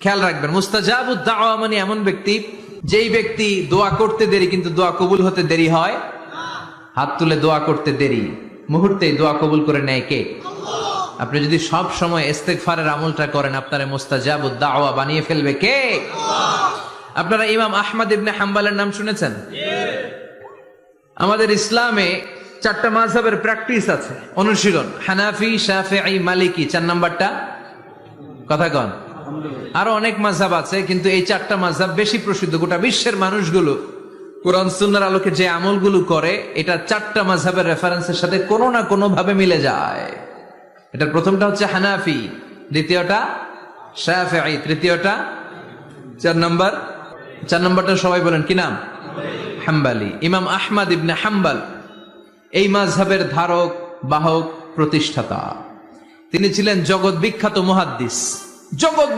খেয়াল রাখবেন, মুস্তাজাবুদ দাওয়া মানে এমন ব্যক্তি, যেই ব্যক্তি দোয়া করতে দেরি কিন্তু দোয়া কবুল হতে দেরি হয়। হাত তুলে দোয়া করতে দেরি, মুহূর্তেই দোয়া কবুল করে নেয় কে? আপনি যদি সব সময় ইস্তেগফারের আমলটা করেন, আপনারে মুস্তাজাবুদ দাওয়া বানিয়ে ফেলবে কে? আপনারা ইমাম আহমদ ইবনে হাম্বলের নাম শুনেছেন? আমাদের ইসলামে 4টা মাযহাবের প্র্যাকটিস আছে, অনুশীলন। হানাফি, শাফিঈ, মালিকি, 4 নাম্বারটা কথা কন। আরো অনেক মাযহাব আছে, কিন্তু এই 4টা মাযহাব বেশি প্রসিদ্ধ। গোটা বিশ্বের মানুষগুলো কোরআন সুন্নাহর আলোকে যে আমলগুলো করে, এটা 4টা মাযহাবের রেফারেন্সের সাথে কোনো না কোনো ভাবে মিলে যায়। এটার প্রথমটা হচ্ছে হানাফি, দ্বিতীয়টা শাফিঈ, তৃতীয়টা 4 নাম্বারটা সবাই বলেন কি নাম? হাম্বলি। ইমাম আহমদ ইবনে হাম্বল এই মাযহাবের ধারক, বাহক, প্রতিষ্ঠাতা। তিনি ছিলেন জগৎ বিখ্যাত মুহাদ্দিস, জগৎ